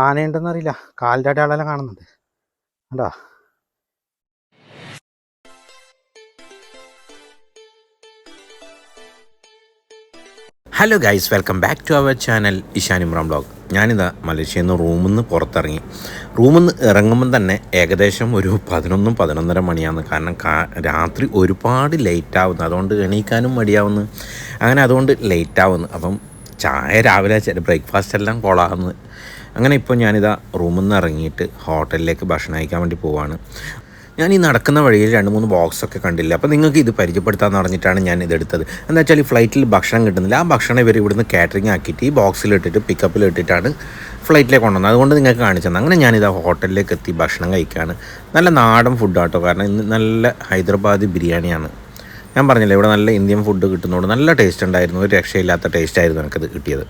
ആനയുണ്ടെന്നറിയില്ല, കാലിൻ്റെ അടയാളെല്ലാം കാണുന്നുണ്ട് കണ്ടോ. Hello guys, welcome back to our channel Ishan Imran blog. ഞാനിതാ മലേഷ്യയിൽ നിന്ന് റൂമിൽ നിന്ന് പുറത്തിറങ്ങി. റൂമിൽ നിന്ന് ഇറങ്ങുമ്പം തന്നെ ഏകദേശം ഒരു 11-11:30 മണിയാവുന്നു. കാരണം രാത്രി ഒരുപാട് ലേറ്റ് ആവുന്നു, അതുകൊണ്ട് എണീക്കാനും മടിയാവുന്നു. അങ്ങനെ അതുകൊണ്ട് ലേറ്റ് ആവുന്നു. അപ്പം ചായ രാവിലെ ബ്രേക്ക്ഫാസ്റ്റ് എല്ലാം കൊളാവുന്നു. അങ്ങനെ ഇപ്പോൾ ഞാനിതാ റൂമിൽ നിന്ന് ഇറങ്ങിയിട്ട് ഹോട്ടലിലേക്ക് ഭക്ഷണം കഴിക്കാൻ വേണ്ടി പോവാണ്. ഞാൻ ഈ നടക്കുന്ന വഴിയിൽ 2-3 ബോക്സൊക്കെ കണ്ടില്ല. അപ്പോൾ നിങ്ങൾക്ക് ഇത് പരിചയപ്പെടുത്താമെന്ന് പറഞ്ഞിട്ടാണ് ഞാൻ ഇതെടുത്തത്. എന്താ വെച്ചാൽ ഈ ഫ്ലൈറ്റിൽ ഭക്ഷണം കിട്ടുന്നില്ല. ആ ഭക്ഷണം ഇവർ ഇവിടുന്ന് കാറ്ററിംഗ് ആക്കിയിട്ട് ഈ ബോക്സിലിട്ടിട്ട് പിക്കപ്പിലിട്ടിട്ടാണ് ഫ്ലൈറ്റിലേക്ക് കൊണ്ടുവന്നത്. അതുകൊണ്ട് നിങ്ങൾക്ക് കാണിച്ചു തന്നെ. അങ്ങനെ ഞാനിത് ഹോട്ടലിലേക്ക് എത്തി ഭക്ഷണം കഴിക്കുകയാണ്. നല്ല നാടൻ ഫുഡാട്ടോ. കാരണം ഇന്ന് നല്ല ഹൈദരാബാദി ബിരിയാണിയാണ്. ഞാൻ പറഞ്ഞില്ലേ, ഇവിടെ നല്ല ഇന്ത്യൻ ഫുഡ് കിട്ടുന്നതുകൊണ്ട് നല്ല ടേസ്റ്റ് ഉണ്ടായിരുന്നു. ഒരു രക്ഷയില്ലാത്ത ടേസ്റ്റായിരുന്നു എനിക്കത് കിട്ടിയത്.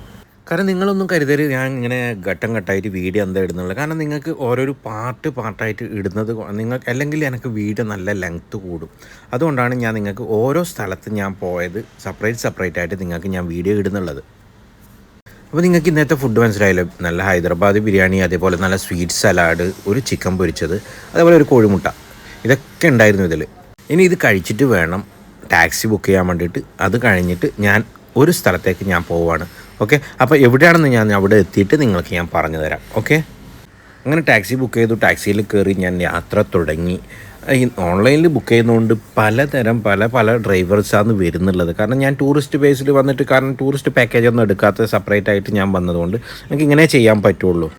കാരണം നിങ്ങളൊന്നും കരുതരുത് ഞാൻ ഇങ്ങനെ ഘട്ടം ഘട്ടമായിട്ട് വീഡിയോ എന്താ ഇടുന്നുള്ളത്. കാരണം നിങ്ങൾക്ക് ഓരോരോ പാർട്ടായിട്ട് ഇടുന്നത് നിങ്ങൾക്ക്, അല്ലെങ്കിൽ എനിക്ക് വീഡിയോ നല്ല ലെങ്ത്ത് കൂടും. അതുകൊണ്ടാണ് ഞാൻ നിങ്ങൾക്ക് ഓരോ സ്ഥലത്ത് ഞാൻ പോയത് സെപ്പറേറ്റ് ആയിട്ട് നിങ്ങൾക്ക് ഞാൻ വീഡിയോ ഇടുന്നുള്ളത്. അപ്പോൾ നിങ്ങൾക്ക് ഇന്നത്തെ ഫുഡ് മനസ്സിലായല്ലോ. നല്ല ഹൈദരാബാദി ബിരിയാണി, അതേപോലെ നല്ല സ്വീറ്റ് സലാഡ്, ഒരു ചിക്കൻ പൊരിച്ചത്, അതേപോലെ ഒരു കോഴിമുട്ട, ഇതൊക്കെ ഉണ്ടായിരുന്നു ഇതിൽ. ഇനി ഇത് കഴിച്ചിട്ട് വേണം ടാക്സി ബുക്ക് ചെയ്യാൻ വേണ്ടിയിട്ട്. അത് കഴിഞ്ഞിട്ട് ഞാൻ ഒരു സ്ഥലത്തേക്ക് ഞാൻ പോവുകയാണ്. ഓക്കെ, അപ്പോൾ എവിടെയാണെന്ന് ഞാൻ അവിടെ എത്തിയിട്ട് നിങ്ങൾക്ക് ഞാൻ പറഞ്ഞു തരാം. ഓക്കെ, അങ്ങനെ ടാക്സി ബുക്ക് ചെയ്തു. ടാക്സിയിൽ കയറി ഞാൻ യാത്ര തുടങ്ങി. ഈ ഓൺലൈനിൽ ബുക്ക് ചെയ്യുന്നതുകൊണ്ട് പലതരം പല ഡ്രൈവേഴ്സാണ് വരുന്നുള്ളത്. കാരണം ഞാൻ ടൂറിസ്റ്റ് ബേസിൽ വന്നിട്ട്, കാരണം ടൂറിസ്റ്റ് പാക്കേജ് ഒന്നും എടുക്കാത്ത സെപ്പറേറ്റ് ആയിട്ട് ഞാൻ വന്നതുകൊണ്ട് എനിക്ക് ഇങ്ങനെ ചെയ്യാൻ പറ്റുള്ളൂ.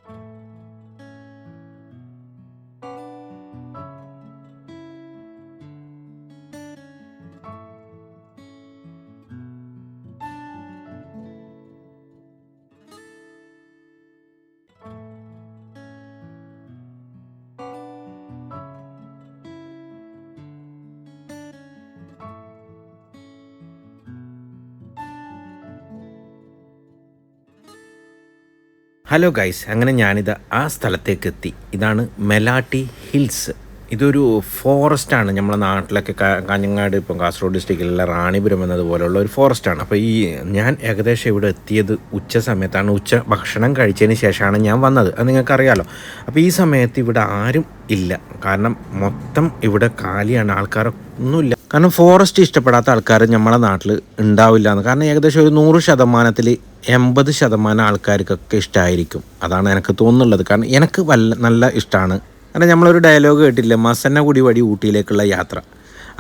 ഹലോ ഗൈസ്, അങ്ങനെ ഞാനിത് ആ സ്ഥലത്തേക്ക് എത്തി. ഇതാണ് മെലാട്ടി ഹിൽസ്. ഇതൊരു ഫോറസ്റ്റാണ്. നമ്മളെ നാട്ടിലൊക്കെ കാഞ്ഞങ്ങാട്, ഇപ്പം കാസർഗോഡ് ഡിസ്ട്രിക്റ്റിലുള്ള റാണിപുരം എന്നതുപോലെയുള്ള ഒരു ഫോറസ്റ്റാണ്. അപ്പോൾ ഈ ഞാൻ ഏകദേശം ഇവിടെ എത്തിയത് ഉച്ച സമയത്താണ്. ഉച്ച ഭക്ഷണം കഴിച്ചതിന് ശേഷമാണ് ഞാൻ വന്നത്, അത് നിങ്ങൾക്കറിയാലോ. അപ്പോൾ ഈ സമയത്ത് ഇവിടെ ആരും ഇല്ല. കാരണം മൊത്തം ഇവിടെ കാലിയാണ്, ആൾക്കാരൊന്നുമില്ല. കാരണം ഫോറസ്റ്റ് ഇഷ്ടപ്പെടാത്ത ആൾക്കാർ നമ്മളെ നാട്ടിൽ ഉണ്ടാവില്ല എന്ന്. കാരണം ഏകദേശം ഒരു 100%-ൽ 80% ആൾക്കാർക്കൊക്കെ ഇഷ്ടമായിരിക്കും. അതാണ് എനിക്ക് തോന്നുന്നുള്ളത്. കാരണം എനിക്ക് നല്ല ഇഷ്ടമാണ്. കാരണം നമ്മളൊരു ഡയലോഗ് കേട്ടില്ലേ, മസന്നഗുഡി വഴി ഊട്ടിയിലേക്കുള്ള യാത്ര.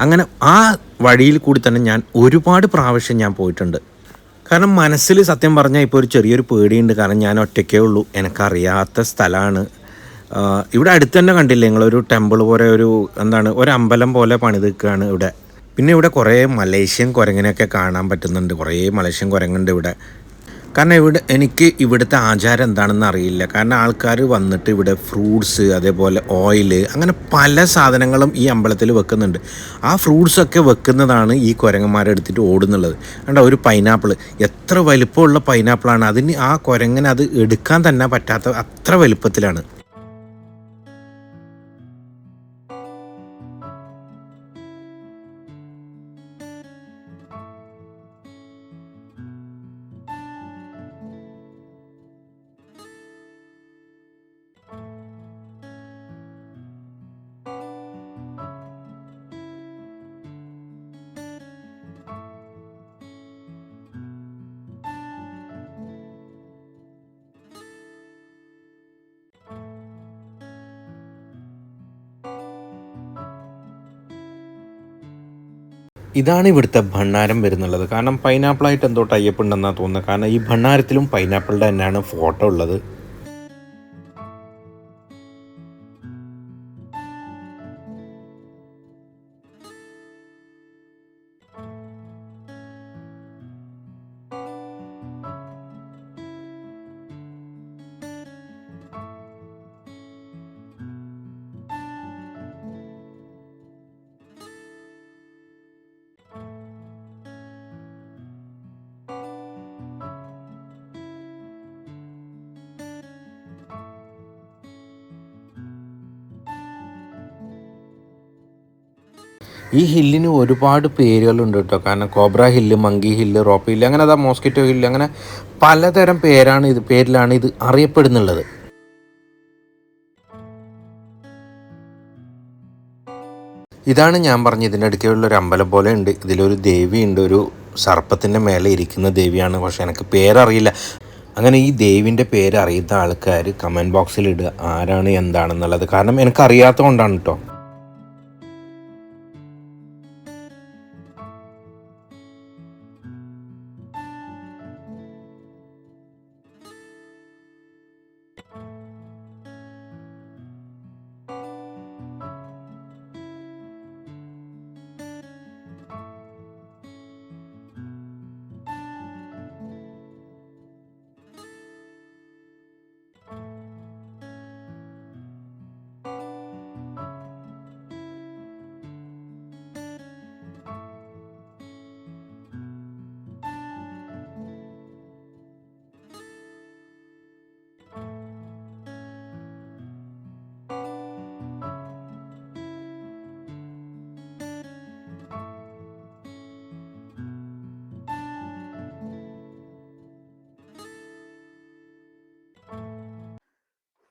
അങ്ങനെ ആ വഴിയിൽ കൂടി തന്നെ ഞാൻ ഒരുപാട് പ്രാവശ്യം ഞാൻ പോയിട്ടുണ്ട്. കാരണം മനസ്സിൽ സത്യം പറഞ്ഞാൽ ഇപ്പോൾ ഒരു ചെറിയൊരു പേടിയുണ്ട്. കാരണം ഞാൻ ഒറ്റയ്ക്കേ ഉള്ളൂ, എനിക്കറിയാത്ത സ്ഥലമാണ്. ഇവിടെ അടുത്ത് തന്നെ കണ്ടില്ലേ നിങ്ങളൊരു ടെമ്പിൾ പോലെ, ഒരു അമ്പലം പോലെ പണിത് നിൽക്കുകയാണ് ഇവിടെ. പിന്നെ ഇവിടെ കുറേ മലേഷ്യൻ കുരങ്ങനെയൊക്കെ കാണാൻ പറ്റുന്നുണ്ട്. കുറേ മലേഷ്യൻ കുരങ്ങുണ്ട് ഇവിടെ. കാരണം എനിക്ക് ഇവിടുത്തെ ആചാരം എന്താണെന്ന് അറിയില്ല. കാരണം ആൾക്കാർ വന്നിട്ട് ഇവിടെ ഫ്രൂട്ട്സ്, അതേപോലെ ഓയില്, അങ്ങനെ പല സാധനങ്ങളും ഈ അമ്പലത്തിൽ വെക്കുന്നുണ്ട്. ആ ഫ്രൂട്ട്സൊക്കെ വെക്കുന്നതാണ് ഈ കുരങ്ങന്മാരെടുത്തിട്ട് ഓടുന്നുള്ളത്. കണ്ടോ, ഒരു പൈനാപ്പിൾ, എത്ര വലിപ്പമുള്ള പൈനാപ്പിളാണ്. അതിന് ആ കുരങ്ങനെ അത് എടുക്കാൻ തന്നെ പറ്റാത്ത അത്ര വലിപ്പത്തിലാണ്. ഇതാണ് ഇവിടുത്തെ ഭണ്ണാരം വരുന്നുള്ളത്. കാരണം പൈനാപ്പിളായിട്ട് എന്തോ ടൈപ്പ് ഉണ്ടെന്നാണ് തോന്നുന്നത്. കാരണം ഈ ഭണ്ണാരത്തിലും പൈനാപ്പിളിൻ്റെ തന്നെയാണ് ഫോട്ടോ ഉള്ളത്. ഈ ഹില്ലിന് ഒരുപാട് പേരുകളുണ്ട് കേട്ടോ. കാരണം cobra hill, monkey hill, rope hill, അങ്ങനെ മോസ്കിറ്റോ ഹില്ല്, അങ്ങനെ പലതരം പേരിലാണ് ഇത് അറിയപ്പെടുന്നുള്ളത്. ഇതാണ് ഞാൻ പറഞ്ഞ ഇതിൻ്റെ അടുക്കുള്ള ഒരു അമ്പലം പോലെ ഉണ്ട്. ഇതിലൊരു ദേവിയുണ്ട്, ഒരു സർപ്പത്തിൻ്റെ മേലെ ഇരിക്കുന്ന ദേവിയാണ്. പക്ഷെ എനിക്ക് പേരറിയില്ല. അങ്ങനെ ഈ ദേവിൻ്റെ പേര് അറിയുന്ന ആൾക്കാർ കമൻറ്റ് ബോക്സിൽ ഇടുക ആരാണ് എന്താണെന്നുള്ളത്. കാരണം എനിക്കറിയാത്തത് കൊണ്ടാണ് കേട്ടോ.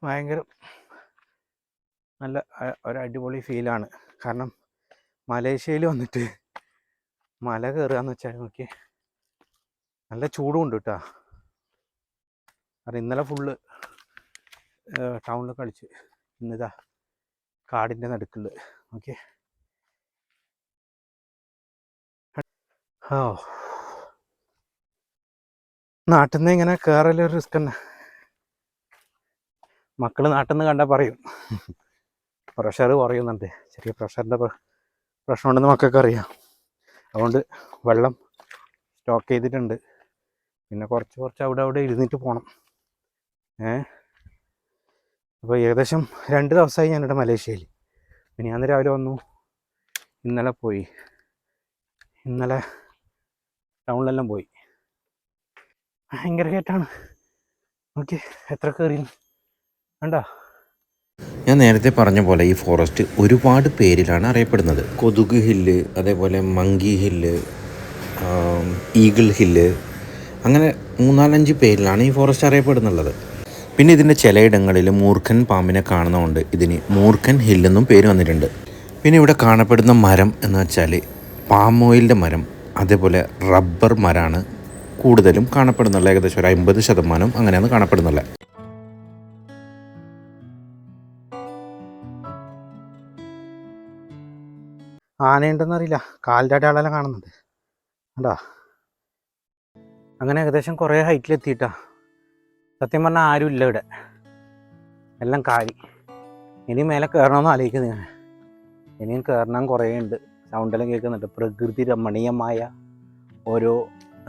ഭയങ്കര നല്ല ഒരു അടിപൊളി ഫീലാണ്. കാരണം മലേഷ്യയിൽ വന്നിട്ട് മല കയറുകയെന്ന് വെച്ചാൽ നോക്കി നല്ല ചൂടും ഉണ്ട് കേട്ടോ. കാരണം ഇന്നലെ ഫുള്ള് ടൗണിൽ കളിച്ച് ഇന്നിതാ കാടിൻ്റെ നടുക്കുള്ള ഓക്കെ. ഓ, നാട്ടിൽ നിന്ന് ഇങ്ങനെ കയറലൊരു റിസ്ക് തന്നെ. മക്കൾ നാട്ടിൽ നിന്ന് കണ്ടാൽ പറയും പ്രഷർ കുറയുന്നുണ്ട്. ചെറിയ പ്രഷറിൻ്റെ പ്രശ്നമുണ്ടെന്ന് മക്കൾക്ക് അറിയാം. അതുകൊണ്ട് വെള്ളം സ്റ്റോക്ക് ചെയ്തിട്ടുണ്ട്. പിന്നെ കുറച്ച് അവിടെ ഇരുന്നിട്ട് പോകണം. അപ്പോൾ ഏകദേശം 2 ദിവസമായി ഞാനിവിടെ മലേഷ്യയിൽ. പിന്നെ ഞാൻ രാവിലെ വന്നു, ഇന്നലെ പോയി, ഇന്നലെ ടൗണിലെല്ലാം പോയി. ഭയങ്കര കയറ്റാണ്. ഓക്കെ, എത്ര കയറി വേണ്ട. ഞാൻ നേരത്തെ പറഞ്ഞ പോലെ ഈ ഫോറസ്റ്റ് ഒരുപാട് പേരിലാണ് അറിയപ്പെടുന്നത്. കൊതുക് ഹില്ല്, അതേപോലെ മങ്കി ഹില്ല്, ഈഗിൾ ഹില്ല്, അങ്ങനെ 3-4-5 പേരിലാണ് ഈ ഫോറസ്റ്റ് അറിയപ്പെടുന്നുള്ളത്. പിന്നെ ഇതിൻ്റെ ചിലയിടങ്ങളിൽ മൂർഖൻ പാമ്പിനെ കാണുന്നതുകൊണ്ട് ഇതിന് മൂർഖൻ ഹില്ലെന്നും പേര് വന്നിട്ടുണ്ട്. പിന്നെ ഇവിടെ കാണപ്പെടുന്ന മരം എന്ന് വെച്ചാൽ പാം ഓയിലിൻ്റെ മരം, അതേപോലെ റബ്ബർ മരമാണ് കൂടുതലും കാണപ്പെടുന്നുള്ളത്. ഏകദേശം ഒരു 50% അങ്ങനെയാണ് കാണപ്പെടുന്നുള്ളത്. ആനയുണ്ടെന്നറിയില്ല, കാലിൻ്റെ അടയാളെല്ലാം കാണുന്നുണ്ട് കണ്ടോ. അങ്ങനെ ഏകദേശം കുറേ ഹൈറ്റിലെത്തിയിട്ടാ. സത്യം പറഞ്ഞാൽ ആരും ഇല്ല ഇവിടെ, എല്ലാം കാലി. ഇനി മേലെ കയറണമെന്ന് ആലോചിക്കുന്നത് ഞാൻ. ഇനിയും കയറണം കുറേ ഉണ്ട്. സൗണ്ടെല്ലാം കേൾക്കുന്നുണ്ട്. പ്രകൃതി രമണീയമായ ഓരോ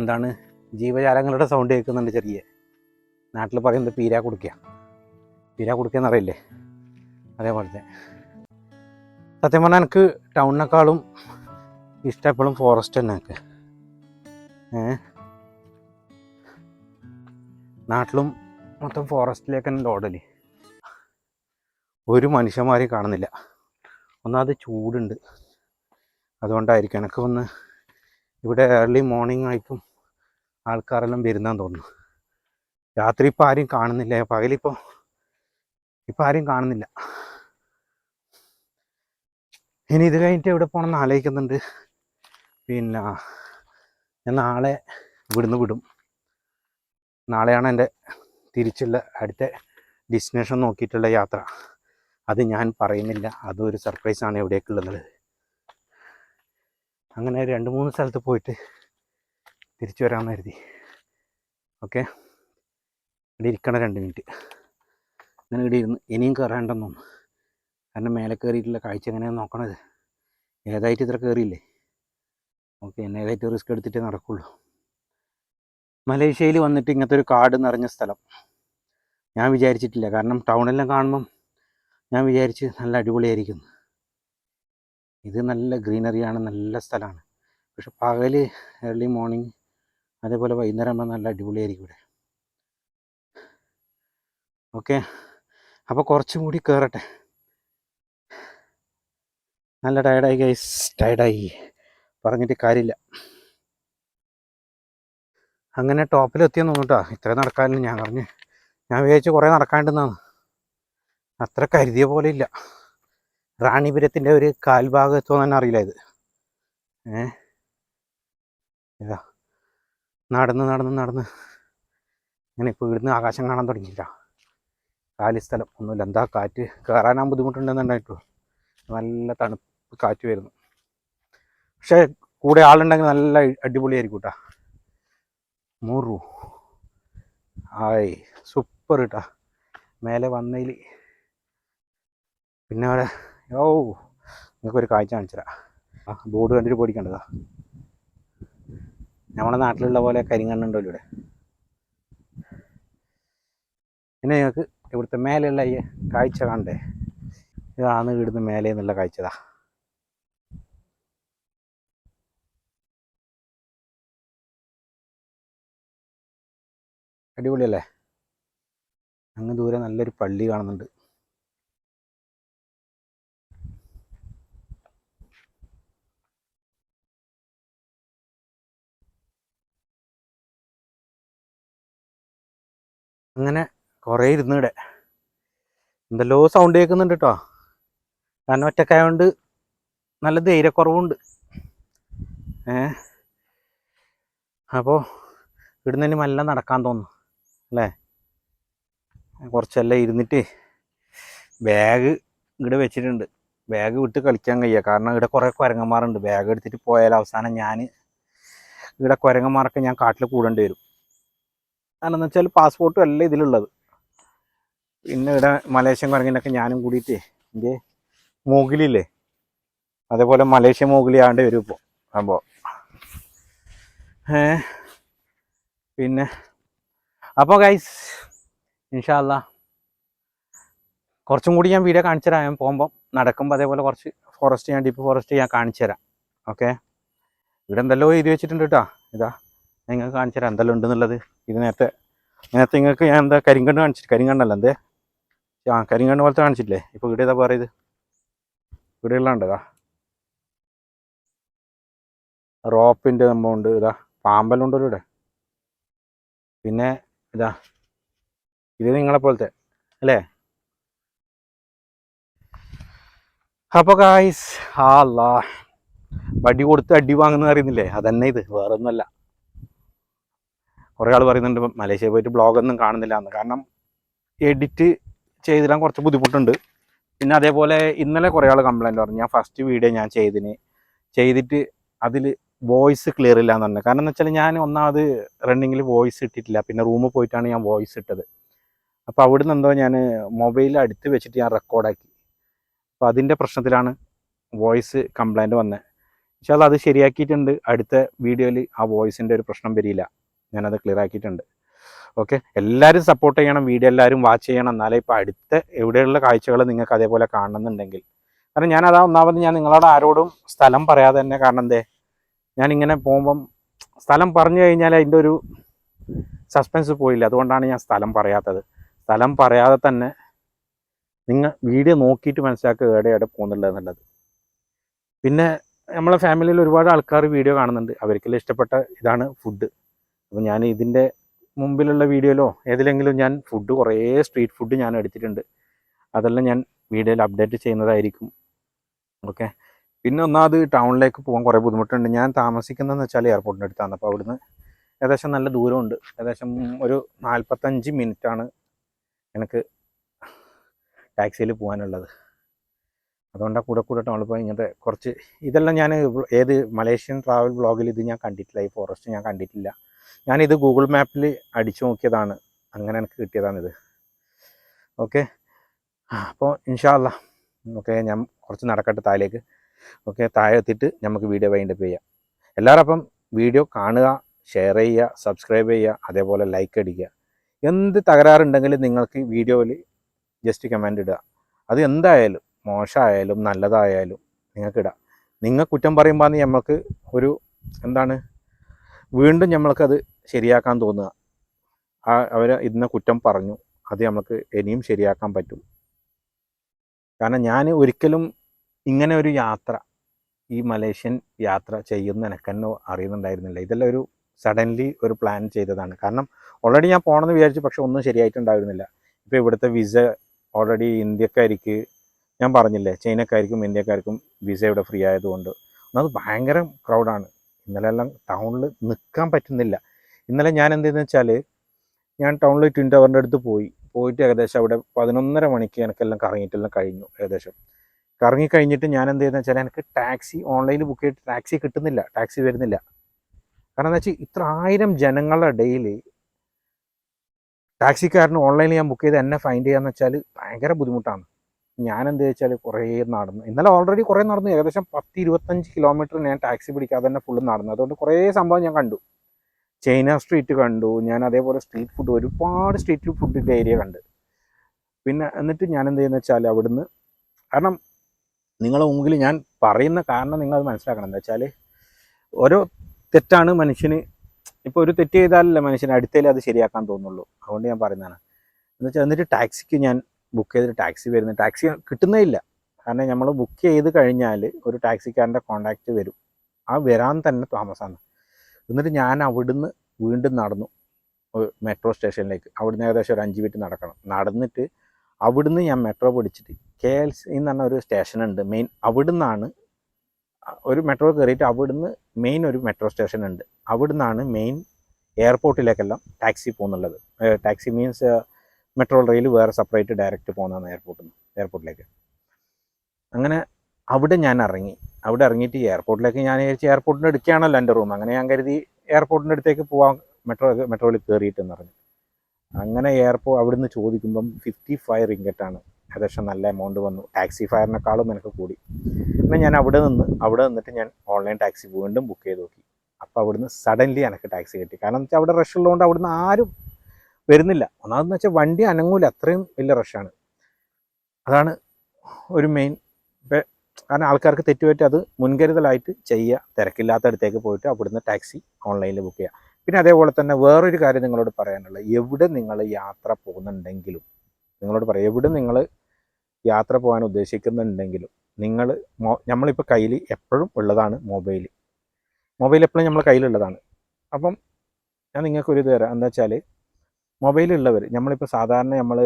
എന്താണ് ജീവജാലങ്ങളുടെ സൗണ്ട് കേൾക്കുന്നുണ്ട്. ചെറിയ നാട്ടിൽ പറയുന്നത് പീരാ കുടുക്കുക എന്നറിയില്ലേ, അതേപോലത്തെ. സത്യം പറഞ്ഞാൽ എനിക്ക് ടൗണിനേക്കാളും ഇഷ്ടം എപ്പോഴും ഫോറസ്റ്റ് തന്നെ. എനിക്ക് നാട്ടിലും മൊത്തം ഫോറസ്റ്റിലേക്ക് തന്നെ ഓടല്. ഒരു മനുഷ്യന്മാരെയും കാണുന്നില്ല. ഒന്നാമത് ചൂടുണ്ട്, അതുകൊണ്ടായിരിക്കും. എനിക്ക് വന്ന് ഇവിടെ ഏർലി മോർണിംഗ് ആയിട്ടും ആൾക്കാരെല്ലാം വരുന്നതെന്ന് തോന്നുന്നു. രാത്രി ഇപ്പോൾ ആരും കാണുന്നില്ല, പകലിപ്പോൾ ആരും കാണുന്നില്ല. ഇനി ഇത് കഴിഞ്ഞിട്ട് എവിടെ പോകണമെന്ന് ആലോചിക്കുന്നുണ്ട്. പിന്നെ ഞാൻ നാളെ ഇവിടുന്ന് വിടും. നാളെയാണ് എൻ്റെ തിരിച്ചുള്ള അടുത്ത ഡെസ്റ്റിനേഷൻ നോക്കിയിട്ടുള്ള യാത്ര. അത് ഞാൻ പറയുന്നില്ല, അതൊരു സർപ്രൈസാണ് എവിടേക്കുള്ളത്. അങ്ങനെ 2-3 സ്ഥലത്ത് പോയിട്ട് തിരിച്ചു വരാമെന്ന് കരുതി. ഓക്കെ, ഇവിടെ ഇരിക്കണം 2 മിനിറ്റ്. അങ്ങനെ ഇവിടെ ഇരുന്ന് ഇനിയും കയറേണ്ടെന്ന് തോന്നുന്നു. കാരണം മേലെ കയറിയിട്ടുള്ള കാഴ്ച എങ്ങനെയാണ് നോക്കണത്. ഏതായിട്ട് ഇത്ര കയറിയില്ലേ. ഓക്കെ, എന്നെ ഏതായിട്ട് റിസ്ക് എടുത്തിട്ടേ നടക്കുള്ളൂ. മലേഷ്യയിൽ വന്നിട്ട് ഇങ്ങനത്തെ ഒരു കാട് നിറഞ്ഞ സ്ഥലം ഞാൻ വിചാരിച്ചിട്ടില്ല. കാരണം ടൗണെല്ലാം കാണുമ്പം ഞാൻ വിചാരിച്ച് നല്ല അടിപൊളിയായിരിക്കും. ഇത് നല്ല ഗ്രീനറിയാണ്, നല്ല സ്ഥലമാണ്. പക്ഷെ പകൽ ഏർലി മോർണിംഗ് അതേപോലെ വൈകുന്നേരം ആകുമ്പോൾ നല്ല അടിപൊളിയായിരിക്കും ഇവിടെ. ഓക്കെ, അപ്പോൾ കുറച്ചും കൂടി കയറട്ടെ. നല്ല ടയർഡായി ഗൈസ്, ടയർഡായി പറഞ്ഞിട്ട് കാര്യമില്ല. അങ്ങനെ ടോപ്പിലെത്തിയെന്ന് തോന്നുട്ടോ. ഇത്രയും നടക്കാനും ഞാൻ വിചാരിച്ചു കുറേ നടക്കാണ്ടെന്നാണ്. അത്ര കരുതിയ പോലെ ഇല്ല. റാണിപുരത്തിൻ്റെ ഒരു കാൽഭാഗത്തോ തന്നെ അറിയില്ല ഇത്. ഇതാ നടന്ന് നടന്ന് നടന്ന് ഇങ്ങനെ ഇപ്പോൾ ഇവിടുന്ന് ആകാശം കാണാൻ തുടങ്ങിയില്ല. കാലി സ്ഥലം ഒന്നുമില്ല. എന്താ കാറ്റ്, കയറാനാൻ ബുദ്ധിമുട്ടുണ്ടെന്നുണ്ടായിട്ടുള്ളൂ. നല്ല തണുപ്പ് കാറ്റ് വരുന്നു. പക്ഷേ കൂടെ ആളുണ്ടെങ്കിൽ നല്ല അടിപൊളിയായിരിക്കും കേട്ടോ. മൂറു ആയി സൂപ്പർ കേട്ടാ മേലെ വന്നതിൽ. പിന്നെ അവിടെ നിങ്ങൾക്കൊരു കാഴ്ച കാണിച്ചുതരാം. ബോർഡ് കണ്ടിട്ട് പേടിക്കേണ്ടതാ. നമ്മുടെ നാട്ടിലുള്ള പോലെ കരിങ്കണ്ണുണ്ടല്ലോ ഇവിടെ. പിന്നെ നിങ്ങൾക്ക് ഇവിടുത്തെ മേലെയുള്ള ഈ കാഴ്ച കാണണ്ടേ? ഇതാണ് ഇവിടുന്ന് മേലെ എന്നുള്ള കാഴ്ചതാ. അടിപൊളിയല്ലേ? അങ്ങ് ദൂരെ നല്ലൊരു പള്ളി കാണുന്നുണ്ട്. അങ്ങനെ കുറേ ഇരുന്നിടെ എന്തെല്ലോ സൗണ്ട് കേൾക്കുന്നുണ്ട് കേട്ടോ. കാരണം ഒറ്റക്കായതുകൊണ്ട് നല്ല ധൈര്യക്കുറവുണ്ട്. അപ്പോൾ ഇവിടുന്ന് തന്നെ മെല്ലെ നടക്കാൻ തോന്നുന്നു അല്ലേ? കുറച്ചെല്ലാം ഇരുന്നിട്ട് ബാഗ് ഇവിടെ വെച്ചിട്ടുണ്ട്. ബാഗ് വിട്ട് കളിക്കാൻ കഴിയുക. കാരണം ഇവിടെ കുറേ കുരങ്ങന്മാരുണ്ട്. ബാഗ് എടുത്തിട്ട് പോയാൽ അവസാനം ഞാൻ ഇവിടെ കുരങ്ങന്മാരൊക്കെ ഞാൻ കാട്ടിൽ കൂടേണ്ടി വരും. കാരണം എന്ന് വെച്ചാൽ പാസ്പോർട്ടും അല്ല ഇതിലുള്ളത്. പിന്നെ ഇവിടെ മലേഷ്യൻ കുരങ്ങിനൊക്കെ ഞാനും കൂടിയിട്ട് എൻ്റെ മോഗിലില്ലേ, അതേപോലെ മലേഷ്യ മോഗിലി ആണ്ട് വരും ഇപ്പോൾ സംഭവം. പിന്നെ അപ്പോൾ ഗൈസ് ഇൻഷാ അല്ലാ കുറച്ചും കൂടി ഞാൻ വീഡിയോ കാണിച്ചു തരാം. ഞാൻ പോകുമ്പോൾ നടക്കുമ്പോൾ അതേപോലെ കുറച്ച് ഫോറസ്റ്റ്, ഞാൻ ഡീപ്പ് ഫോറസ്റ്റ് ഞാൻ കാണിച്ചു തരാം. ഓക്കെ, ഇവിടെ എന്തെല്ലോ എഴുതി വെച്ചിട്ടുണ്ട് കേട്ടോ. ഇതാ നിങ്ങൾക്ക് കാണിച്ചു തരാം എന്തെല്ലാം ഉണ്ടെന്നുള്ളത്. ഇത് നേരത്തെ നിങ്ങൾക്ക് ഞാൻ എന്താ കരിങ്കണ്ണ് കാണിച്ചിട്ട്, കരിങ്കണ്ണല്ല എന്തേ കരിങ്കണ്ണ് പോലത്തെ കാണിച്ചിട്ടില്ലേ? ഇപ്പോൾ ഇവിടെ ഏതാ പറയുന്നത്? ഇവിടെ ഉള്ളതാ റോപ്പിൻ്റെ സംഭവം ഉണ്ട്. ഇതാ പാമ്പെല്ലാം ഉണ്ടല്ലോ ഇവിടെ. പിന്നെ ഇതാ ഇത് നിങ്ങളെ പോലത്തെ അല്ലേ? അപ്പോൾ ഗായ്സ് അല്ലാ വടി കൊടുത്ത് അടി വാങ്ങുന്ന അറിയുന്നില്ലേ? അതന്നെ ഇത്, വേറെ ഒന്നുമല്ല. കുറേ ആൾ പറയുന്നുണ്ട് മലേഷ്യ പോയിട്ട് ബ്ലോഗൊന്നും കാണുന്നില്ല എന്ന്. കാരണം എഡിറ്റ് ചെയ്തിടാൻ കുറച്ച് ബുദ്ധിമുട്ടുണ്ട്. പിന്നെ അതേപോലെ ഇന്നലെ കുറേ ആൾ കംപ്ലൈൻറ്റ് പറഞ്ഞു. ഞാൻ ഫസ്റ്റ് വീഡിയോ ഞാൻ ചെയ്തിട്ട് അതിൽ വോയിസ് ക്ലിയർ ഇല്ല എന്ന് പറഞ്ഞു. കാരണം എന്ന് വെച്ചാൽ ഞാൻ ഒന്നാമത് റണ്ണിങ്ങിൽ വോയിസ് ഇട്ടിട്ടില്ല. പിന്നെ റൂമിൽ പോയിട്ടാണ് ഞാൻ വോയിസ് ഇട്ടത്. അപ്പോൾ അവിടുന്ന് എന്തോ ഞാൻ മൊബൈൽ അടുത്ത് വെച്ചിട്ട് ഞാൻ റെക്കോർഡാക്കി. അപ്പോൾ അതിൻ്റെ പ്രശ്നത്തിലാണ് വോയിസ് കംപ്ലൈൻറ്റ് വന്നത്. പക്ഷേ അത് ശരിയാക്കിയിട്ടുണ്ട്. അടുത്ത വീഡിയോയിൽ ആ വോയിസിൻ്റെ ഒരു പ്രശ്നം വരില്ല. ഞാനത് ക്ലിയർ ആക്കിയിട്ടുണ്ട്. ഓക്കെ, എല്ലാവരും സപ്പോർട്ട് ചെയ്യണം, വീഡിയോ എല്ലാവരും വാച്ച് ചെയ്യണം. എന്നാലേ ഇപ്പോൾ അടുത്ത എവിടെയുള്ള കാഴ്ചകൾ നിങ്ങൾക്ക് അതേപോലെ കാണണമെന്നുണ്ടെങ്കിൽ. കാരണം ഞാനതാ ഒന്നാമത് ഞാൻ നിങ്ങളോട് ആരോടും സ്ഥലം പറയാതെ തന്നെ. കാരണം എന്തേ, ഞാനിങ്ങനെ പോകുമ്പം സ്ഥലം പറഞ്ഞു കഴിഞ്ഞാൽ അതിൻ്റെ ഒരു സസ്പെൻസ് പോയില്ല. അതുകൊണ്ടാണ് ഞാൻ സ്ഥലം പറയാത്തത്. സ്ഥലം പറയാതെ തന്നെ നിങ്ങൾ വീഡിയോ നോക്കിയിട്ട് മനസ്സിലാക്കുക എവിടെ പോകുന്നുള്ളത് എന്നുള്ളത്. പിന്നെ നമ്മളെ ഫാമിലിയിൽ ഒരുപാട് ആൾക്കാർ വീഡിയോ കാണുന്നുണ്ട്. അവർക്കെല്ലാം ഇഷ്ടപ്പെട്ട ഇതാണ് ഫുഡ്. അപ്പോൾ ഞാൻ ഇതിൻ്റെ മുമ്പിലുള്ള വീഡിയോയിലോ ഏതിലെങ്കിലും ഞാൻ ഫുഡ് കുറേ സ്ട്രീറ്റ് ഫുഡ് ഞാൻ എടുത്തിട്ടുണ്ട്. അതെല്ലാം ഞാൻ വീഡിയോയിൽ അപ്ഡേറ്റ് ചെയ്യുന്നതായിരിക്കും. ഓക്കെ, പിന്നെ ഒന്നാമത് ടൗണിലേക്ക് പോകാൻ കുറേ ബുദ്ധിമുട്ടുണ്ട്. ഞാൻ താമസിക്കുന്നതെന്ന് വെച്ചാൽ എയർപോർട്ടിൻ്റെ അടുത്താണ്. അപ്പോൾ അവിടുന്ന് ഏകദേശം നല്ല ദൂരമുണ്ട്. ഏകദേശം ഒരു 45 മിനിറ്റാണ് എനിക്ക് ടാക്സിയിൽ പോകാനുള്ളത്. അതുകൊണ്ടാണ് കൂടെ ടൗണിൽ പോയി ഇങ്ങനത്തെ കുറച്ച് ഇതെല്ലാം ഞാൻ ഏത് മലേഷ്യൻ ട്രാവൽ വ്ളോഗിൽ ഇത് ഞാൻ കണ്ടിട്ടില്ല. ഈ ഫോറസ്റ്റ് ഞാൻ കണ്ടിട്ടില്ല. ഞാനിത് ഗൂഗിൾ മാപ്പിൽ അടിച്ചു നോക്കിയതാണ്. അങ്ങനെ എനിക്ക് കിട്ടിയതാണിത്. ഓക്കെ, അപ്പോൾ ഇൻഷാ അല്ലാ ഓക്കെ, ഞാൻ കുറച്ച് നടക്കട്ടെ താഴേക്ക്. ഓക്കെ, താഴെ എത്തിയിട്ട് നമുക്ക് വീഡിയോ വൈൻഡപ്പ് ചെയ്യാം. എല്ലാവരും അപ്പം വീഡിയോ കാണുക, ഷെയർ ചെയ്യുക, സബ്സ്ക്രൈബ് ചെയ്യുക, അതേപോലെ ലൈക്ക് അടിക്കുക. എന്ത് തകരാറുണ്ടെങ്കിലും നിങ്ങൾക്ക് വീഡിയോയിൽ ജസ്റ്റ് കമൻ്റ് ഇടുക. അത് എന്തായാലും മോശമായാലും നല്ലതായാലും നിങ്ങൾക്ക് ഇടാം. നിങ്ങൾ കുറ്റം പറയുമ്പോൾ നമുക്ക് ഒരു എന്താണ് വീണ്ടും നമ്മൾക്കത് ശരിയാക്കാൻ തോന്നുക. അവർ ഇന്ന കുറ്റം പറഞ്ഞു, അത് നമുക്ക് ഇനിയും ശരിയാക്കാൻ പറ്റും. കാരണം ഞാൻ ഒരിക്കലും ഇങ്ങനെ ഒരു യാത്ര, ഈ മലേഷ്യൻ യാത്ര ചെയ്യുന്ന എനിക്ക് തന്നെ അറിയുന്നുണ്ടായിരുന്നില്ല. ഇതെല്ലാം ഒരു സഡൻലി ഒരു പ്ലാൻ ചെയ്തതാണ്. കാരണം ഓൾറെഡി ഞാൻ പോകണമെന്ന് വിചാരിച്ചു, പക്ഷെ ഒന്നും ശരിയായിട്ടുണ്ടായിരുന്നില്ല. ഇപ്പോൾ ഇവിടുത്തെ വിസ ഓൾറെഡി ഇന്ത്യക്കാർക്ക് ഞാൻ പറഞ്ഞില്ലേ ചൈനക്കാർക്കും ഇന്ത്യക്കാർക്കും വിസ ഇവിടെ ഫ്രീ ആയതുകൊണ്ട് അത് ഭയങ്കര ക്രൗഡാണ്. ഇന്നലെ എല്ലാം ടൗണിൽ നിൽക്കാൻ പറ്റുന്നില്ല. ഇന്നലെ ഞാൻ എന്തെന്ന് വെച്ചാൽ ഞാൻ ടൗണിൽ ട്വിൻ ടവറിൻ്റെ അടുത്ത് പോയിട്ട് ഏകദേശം അവിടെ 11:30 മണിക്ക് എനിക്കെല്ലാം കറങ്ങിയിട്ടെല്ലാം കഴിഞ്ഞു. ഏകദേശം കറങ്ങിക്കഴിഞ്ഞിട്ട് ഞാൻ എന്ത് ചെയ്യുന്നത് വെച്ചാൽ എനിക്ക് ടാക്സി ഓൺലൈനിൽ ബുക്ക് ചെയ്തിട്ട് ടാക്സി കിട്ടുന്നില്ല, ടാക്സി വരുന്നില്ല. കാരണം എന്താ വെച്ചാൽ ഇത്ര 1000 ജനങ്ങളുടെ ഇടയിൽ ടാക്സിക്കാരന് ഓൺലൈനിൽ ഞാൻ ബുക്ക് ചെയ്ത് എന്നെ ഫൈൻഡ് ചെയ്യാന്ന് വെച്ചാൽ ഭയങ്കര ബുദ്ധിമുട്ടാണ്. ഞാൻ എന്ത് വെച്ചാൽ കുറേ നടന്നു. ഇന്നലെ ഓൾറെഡി കുറേ നടന്നു. ഏകദേശം 10-25 കിലോമീറ്റർ ഞാൻ ടാക്സി പിടിക്കാതെ തന്നെ ഫുള്ള് നടന്നു. അതുകൊണ്ട് കുറേ സംഭവം ഞാൻ കണ്ടു. ചൈന സ്ട്രീറ്റ് കണ്ടു ഞാൻ, അതേപോലെ സ്ട്രീറ്റ് ഫുഡ്, ഒരുപാട് സ്ട്രീറ്റ് ഫുഡിൻ്റെ ഏരിയ കണ്ട്. പിന്നെ എന്നിട്ട് ഞാൻ എന്ത് ചെയ്യുന്നത് വെച്ചാൽ അവിടുന്ന്, കാരണം നിങ്ങളുടെ മുമ്പിൽ ഞാൻ പറയുന്ന കാരണം നിങ്ങൾ അത് മനസ്സിലാക്കണം. എന്താ വെച്ചാൽ ഓരോ തെറ്റാണ് മനുഷ്യന്, ഇപ്പോൾ ഒരു തെറ്റ് ചെയ്താലല്ലേ മനുഷ്യന് അടുത്തേലേ അത് ശരിയാക്കാൻ തോന്നുള്ളൂ. അതുകൊണ്ട് ഞാൻ പറയുന്നതാണ്. എന്ന് വെച്ചാൽ എന്നിട്ട് ടാക്സിക്ക് ഞാൻ ബുക്ക് ചെയ്തിട്ട് ടാക്സി വരുന്നു, ടാക്സി കിട്ടുന്നേ ഇല്ല. കാരണം നമ്മൾ ബുക്ക് ചെയ്ത് കഴിഞ്ഞാൽ ഒരു ടാക്സിക്കാരൻ്റെ കോൺടാക്റ്റ് വരും, ആ വരാൻ തന്നെ താമസമാണ്. എന്നിട്ട് ഞാൻ അവിടുന്ന് വീണ്ടും നടന്നു മെട്രോ സ്റ്റേഷനിലേക്ക്. അവിടുന്ന് ഏകദേശം ഒരു 5 മിനിറ്റ് നടക്കണം. നടന്നിട്ട് അവിടുന്ന് ഞാൻ മെട്രോ പിടിച്ചിട്ട് KLC എന്ന് പറഞ്ഞ ഒരു സ്റ്റേഷനുണ്ട് മെയിൻ, അവിടുന്നാണ് ഒരു മെട്രോ കയറിയിട്ട് അവിടുന്ന് മെയിൻ ഒരു മെട്രോ സ്റ്റേഷൻ ഉണ്ട്, അവിടുന്നാണ് മെയിൻ എയർപോർട്ടിലേക്കെല്ലാം ടാക്സി പോകുന്നുള്ളത്. ടാക്സി മീൻസ് മെട്രോ റെയിൽ വേറെ സെപ്പറേറ്റ് ഡയറക്റ്റ് പോകുന്നതാണ് എയർപോർട്ടിലേക്ക്. അങ്ങനെ അവിടെ ഞാൻ ഇറങ്ങി. അവിടെ ഇറങ്ങിയിട്ട് എയർപോർട്ടിലേക്ക് ഞാൻ വിചാരിച്ചു എയർപോർട്ടിൻ്റെ അടുക്കുകയാണല്ലോ എൻ്റെ റൂം. അങ്ങനെ ഞാൻ കരുതി എയർപോർട്ടിൻ്റെ അടുത്തേക്ക് പോകാൻ മെട്രോയിൽ കയറിയിട്ടെന്ന് പറഞ്ഞു. അങ്ങനെ അവിടുന്ന് ചോദിക്കുമ്പം 55 റിങ്കറ്റാണ്. ഏകദേശം നല്ല എമൗണ്ട് വന്നു. ടാക്സി ഫെയറിനേക്കാളും എനിക്ക് കൂടി. പിന്നെ ഞാൻ അവിടെ നിന്നിട്ട് ഞാൻ ഓൺലൈൻ ടാക്സി വീണ്ടും ബുക്ക് ചെയ്ത് നോക്കി. അപ്പോൾ അവിടുന്ന് സഡൻലി എനിക്ക് ടാക്സി കിട്ടി. കാരണം എന്ന് വെച്ചാൽ അവിടെ റഷ് ഉള്ളതുകൊണ്ട് അവിടുന്ന് ആരും വരുന്നില്ല. ഒന്നാമതെന്ന് വെച്ചാൽ വണ്ടി അനങ്ങൂല, അത്രയും വലിയ റഷാണ്. അതാണ് ഒരു മെയിൻ. കാരണം ആൾക്കാർക്ക് തെറ്റുപറ്റി അത് മുൻകരുതലായിട്ട് ചെയ്യുക, തിരക്കില്ലാത്തടത്തേക്ക് പോയിട്ട് അവിടുന്ന് ടാക്സി ഓൺലൈനിൽ ബുക്ക് ചെയ്യുക. പിന്നെ അതേപോലെ തന്നെ വേറൊരു കാര്യം നിങ്ങളോട് പറയാനുള്ളത്, എവിടെ നിങ്ങൾ യാത്ര പോകുന്നുണ്ടെങ്കിലും എവിടെ നിങ്ങൾ യാത്ര പോകാൻ ഉദ്ദേശിക്കുന്നുണ്ടെങ്കിലും നമ്മളിപ്പോൾ കയ്യിൽ എപ്പോഴും ഉള്ളതാണ് മൊബൈൽ എപ്പോഴും നമ്മളെ കയ്യിലുള്ളതാണ്. അപ്പം ഞാൻ നിങ്ങൾക്കൊരു ഇത് തരാം. എന്താ വെച്ചാൽ മൊബൈലുള്ളവർ, നമ്മളിപ്പോൾ സാധാരണ നമ്മൾ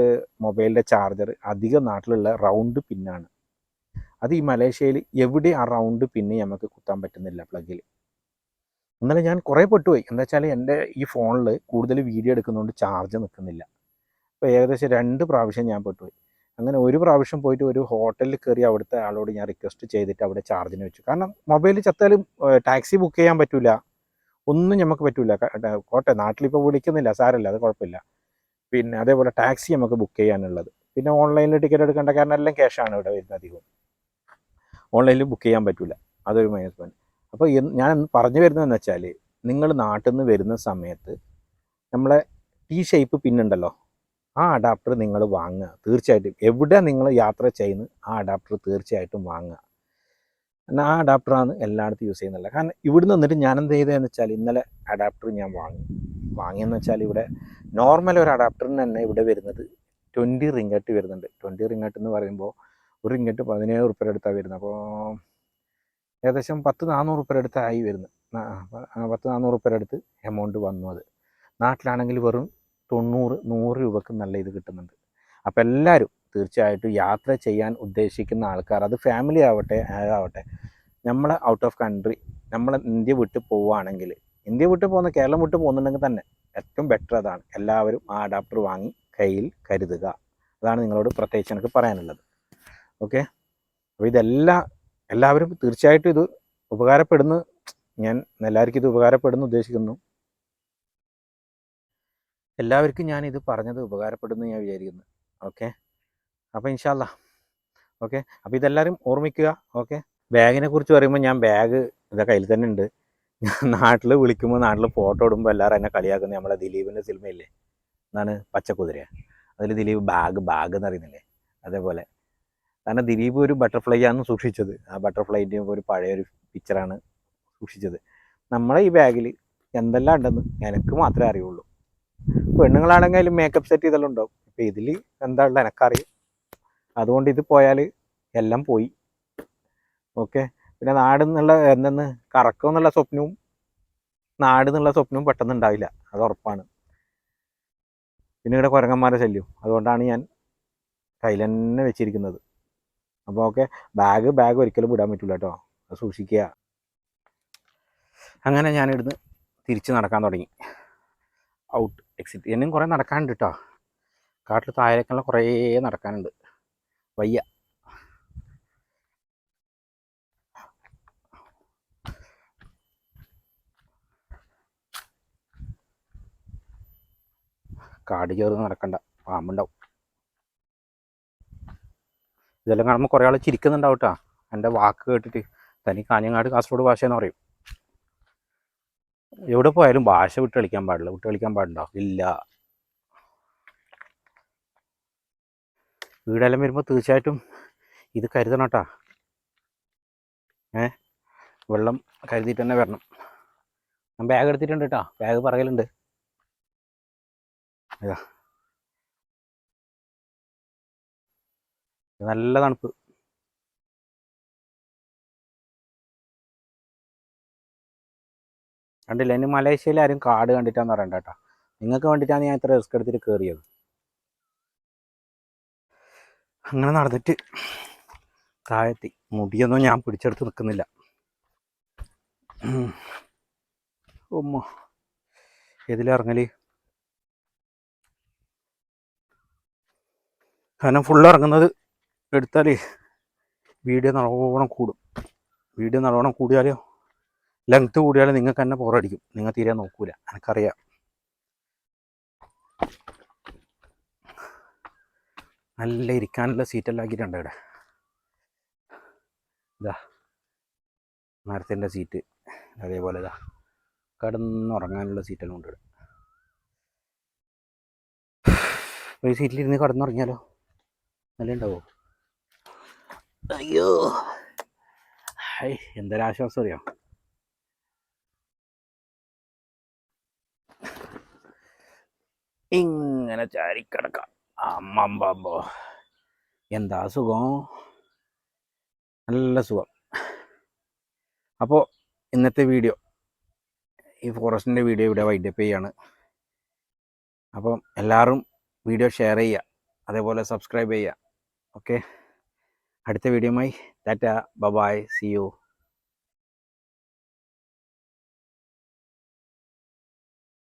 മൊബൈലിൻ്റെ ചാർജർ അധികം നാട്ടിലുള്ള റൗണ്ട് പിന്നാണ്. അത് ഈ മലേഷ്യയിൽ എവിടെ ആ റൗണ്ട് പിന്നെ നമുക്ക് കുത്താൻ പറ്റുന്നില്ല പ്ലഗിൽ. എന്നാലും ഞാൻ കുറേ പെട്ടുപോയി. എന്താ വെച്ചാൽ എൻ്റെ ഈ ഫോണിൽ കൂടുതൽ വീഡിയോ എടുക്കുന്നതുകൊണ്ട് ചാർജ് നിൽക്കുന്നില്ല. അപ്പോൾ ഏകദേശം 2 പ്രാവശ്യം ഞാൻ പെട്ടുപോയി. അങ്ങനെ ഒരു പ്രാവശ്യം പോയിട്ട് ഒരു ഹോട്ടലിൽ കയറി അവിടുത്തെ ആളോട് ഞാൻ റിക്വസ്റ്റ് ചെയ്തിട്ട് അവിടെ ചാർജിന് വെച്ചു. കാരണം മൊബൈൽ ചത്താലും ടാക്സി ബുക്ക് ചെയ്യാൻ പറ്റില്ല, ഒന്നും നമുക്ക് പറ്റില്ല. കോട്ടെ നാട്ടിലിപ്പോൾ വിളിക്കുന്നില്ല, സാരമില്ല, അത് കുഴപ്പമില്ല. പിന്നെ അതേപോലെ ടാക്സി നമുക്ക് ബുക്ക് ചെയ്യാനുള്ളത്. പിന്നെ ഓൺലൈനിൽ ടിക്കറ്റ് എടുക്കേണ്ട, കാരണം എല്ലാം ക്യാഷാണ് ഇവിടെ വരുന്നത് അധികം. ഓൺലൈനിൽ ബുക്ക് ചെയ്യാൻ പറ്റില്ല, അതൊരു മൈനസ് പോയിന്റ്. അപ്പോൾ ഞാൻ പറഞ്ഞു വരുന്നതെന്ന് വെച്ചാൽ, നിങ്ങൾ നാട്ടിൽ നിന്ന് വരുന്ന സമയത്ത് നമ്മളെ ഷേപ്പ് പിന്നുണ്ടല്ലോ, ആ അഡാപ്റ്റർ നിങ്ങൾ വാങ്ങുക തീർച്ചയായിട്ടും. എവിടെ നിങ്ങൾ യാത്ര ചെയ്യുന്നു ആ അഡാപ്റ്റർ തീർച്ചയായിട്ടും വാങ്ങുക. എന്നാൽ ആ അഡാപ്റ്ററാണ് എല്ലായിടത്തും യൂസ് ചെയ്യുന്നില്ല. കാരണം ഇവിടുന്ന് നിന്നിട്ട് ഞാൻ എന്ത് ചെയ്തതെന്ന് വെച്ചാൽ, ഇന്നലെ അഡാപ്റ്റർ ഞാൻ വാങ്ങിയെന്ന് വെച്ചാൽ ഇവിടെ നോർമൽ ഒരു അഡാപ്റ്ററിന് തന്നെ ഇവിടെ വരുന്നത് 20 റിംഗറ്റ് വരുന്നുണ്ട്. 20 റിംഗറ്റ് എന്ന് പറയുമ്പോൾ ഒരു റിംഗറ്റ് 17 റുപ്യ അടുത്താണ് വരുന്നത്. അപ്പോൾ ഏകദേശം 10-400 റുപ്യ അടുത്തായി വരുന്നത്. 10-400 റുപ്യ അടുത്ത് എമൗണ്ട് വന്നു. അത് നാട്ടിലാണെങ്കിൽ വെറും 90-100 രൂപക്ക് നല്ല ഇത് കിട്ടുന്നുണ്ട്. അപ്പോൾ എല്ലാവരും തീർച്ചയായിട്ടും യാത്ര ചെയ്യാൻ ഉദ്ദേശിക്കുന്ന ആൾക്കാർ, അത് ഫാമിലി ആവട്ടെ ആവട്ടെ, നമ്മൾ ഔട്ട് ഓഫ് കൺട്രി, നമ്മൾ ഇന്ത്യ വിട്ട് പോവുകയാണെങ്കിൽ, ഇന്ത്യ വിട്ട് പോകുന്ന കേരളം വിട്ട് പോകുന്നുണ്ടെങ്കിൽ തന്നെ ഏറ്റവും ബെറ്റർ അതാണ്. എല്ലാവരും ആ അഡാപ്റ്റർ വാങ്ങി കയ്യിൽ കരുതുക. അതാണ് നിങ്ങളോട് പ്രത്യേകിച്ച് എനിക്ക് പറയാനുള്ളത്. ഓക്കെ, അപ്പോൾ എല്ലാവരും തീർച്ചയായിട്ടും ഇത് ഉപകാരപ്പെടുന്നു. ഞാൻ എല്ലാവർക്കും ഇത് ഉപകാരപ്പെടുന്നു ഉദ്ദേശിക്കുന്നു. എല്ലാവർക്കും ഞാനിത് പറഞ്ഞത് ഉപകാരപ്പെടുന്നു ഞാൻ വിചാരിക്കുന്നു. ഓക്കെ, അപ്പോൾ ഇൻഷാ അല്ലാ. ഓക്കെ, അപ്പോൾ ഇതെല്ലാവരും ഓർമ്മിക്കുക. ഓക്കെ, ബാഗിനെ കുറിച്ച് പറയുമ്പോൾ ഞാൻ ബാഗ് ഇതാ കയ്യിൽ തന്നെ ഉണ്ട്. നാട്ടിൽ വിളിക്കുമ്പോൾ നാട്ടിൽ ഫോട്ടോ ഇടുമ്പോൾ എല്ലാവരും എന്നെ കളിയാക്കുന്നത്, നമ്മളെ ദിലീപിൻ്റെ സിനിമയില്ലേ, എന്താണ് പച്ചക്കുതിര, അതിൽ ദിലീപ് ബാഗ് എന്ന് അറിയുന്നില്ലേ, അതേപോലെ. കാരണം ദിലീപ് ഒരു ബട്ടർഫ്ലൈ ആണ് സൂക്ഷിച്ചത്. ആ ബട്ടർഫ്ലൈൻ്റെ ഒരു പഴയൊരു പിക്ചറാണ് സൂക്ഷിച്ചത്. നമ്മളെ ഈ ബാഗിൽ എന്തെല്ലാം ഉണ്ടെന്ന് എനിക്ക് മാത്രമേ അറിയുള്ളൂ. പെണ്ണുങ്ങളാണെങ്കിലും മേക്കപ്പ് സെറ്റ് ഇതെല്ലാം ഉണ്ടാവും. ഇപ്പം ഇതിൽ എന്താ ഉള്ളത് എനിക്കറിയും. അതുകൊണ്ട് ഇത് പോയാൽ എല്ലാം പോയി. ഓക്കെ, പിന്നെ നാട് എന്നുള്ള എന്തെന്ന് കറക്കം എന്നുള്ള സ്വപ്നവും നാട് എന്നുള്ള സ്വപ്നവും പെട്ടെന്ന് ഉണ്ടാവില്ല, അത് ഉറപ്പാണ്. പിന്നെ ഇവിടെ കുരങ്ങന്മാരെ ശല്യം, അതുകൊണ്ടാണ് ഞാൻ കയ്യിൽ തന്നെ വെച്ചിരിക്കുന്നത്. അപ്പോൾ ഓക്കെ, ബാഗ് ഒരിക്കലും വിടാൻ പറ്റില്ല കേട്ടോ, അത് സൂക്ഷിക്കുക. അങ്ങനെ ഞാനിവിടുന്ന് തിരിച്ച് നടക്കാൻ തുടങ്ങി. Out exit. ഇനിയും കുറേ നടക്കാനുണ്ട് കേട്ടോ, കാട്ടിൽ താഴേക്കുള്ള കുറേ നടക്കാനുണ്ട്, വയ്യ. കാട് ചേർന്ന് നടക്കണ്ട, പാമ്പുണ്ടാവും. ഇതെല്ലാം കാണുമ്പോൾ കുറേ ആൾ ചിരിക്കുന്നുണ്ടാവും കേട്ടോ എൻ്റെ വാക്ക് കേട്ടിട്ട്. തനി കാഞ്ഞങ്ങാട് കാസർഗോഡ് ഭാഷയെന്ന് പറയും. എവിടെ പോയാലും ഭാഷ വിട്ട് കളിക്കാൻ പാടുണ്ടോ? ഇല്ല. വീടെല്ലാം വരുമ്പോൾ തീർച്ചയായിട്ടും ഇത് കരുതണം കേട്ടോ. വെള്ളം കരുതിയിട്ട് തന്നെ വരണം. ഞാൻ ബാഗ് എടുത്തിട്ടുണ്ട് കേട്ടോ, ബാഗ് പറയലുണ്ട്. നല്ല തണുപ്പ്. കണ്ടില്ല, ഇനി മലേഷ്യയിൽ ആരും കാട് കണ്ടിട്ടാന്ന് പറയണ്ട കേട്ടോ. നിങ്ങൾക്ക് വേണ്ടിയിട്ടാണ് ഞാൻ ഇത്ര റിസ്ക് എടുത്തിട്ട് കയറിയത്. അങ്ങനെ നടന്നിട്ട് താഴെത്തി. മുടിയൊന്നും ഞാൻ പിടിച്ചെടുത്ത് നിൽക്കുന്നില്ല. ഉമ്മ ഇതിലിറങ്ങല്, കാരണം ഫുള്ള് ഇറങ്ങുന്നത് എടുത്താൽ വീഡിയോ നല്ലോണം കൂടിയാലോ ലെങ്ത്ത് കൂടിയാലും നിങ്ങൾക്ക് തന്നെ പോറടിക്കും, നിങ്ങൾ തീരെ നോക്കൂല, എനിക്കറിയാം. നല്ല ഇരിക്കാനുള്ള സീറ്റെല്ലാം ആക്കിയിട്ടുണ്ട് ഇവിടെ. ഇതാ മരത്തിൻ്റെ സീറ്റ്, അതേപോലെ ഇതാ കിടന്നുറങ്ങാനുള്ള സീറ്റെല്ലാം ഉണ്ട് ഇവിടെ. ഈ സീറ്റിലിരുന്ന് കിടന്നുറങ്ങിയാലോ നല്ല ഉണ്ടാവോ? അയ്യോ, എന്തൊരാശ്വാസം അറിയാം. ഇങ്ങനെ ചാരിക്കിടക്കാം. അമ്മമ്പോ എന്താ സുഖം, നല്ല സുഖം. അപ്പോൾ ഇന്നത്തെ വീഡിയോ, ഈ ഫോറസ്റ്റിൻ്റെ വീഡിയോ ഇവിടെ വൈൻഡപ്പ് ചെയ്യാണ്. അപ്പം എല്ലാവരും വീഡിയോ ഷെയർ ചെയ്യുക, അതേപോലെ സബ്സ്ക്രൈബ് ചെയ്യുക. ഓക്കെ, അടുത്ത വീഡിയോയുമായി ടാറ്റ, ബൈ, സി യു.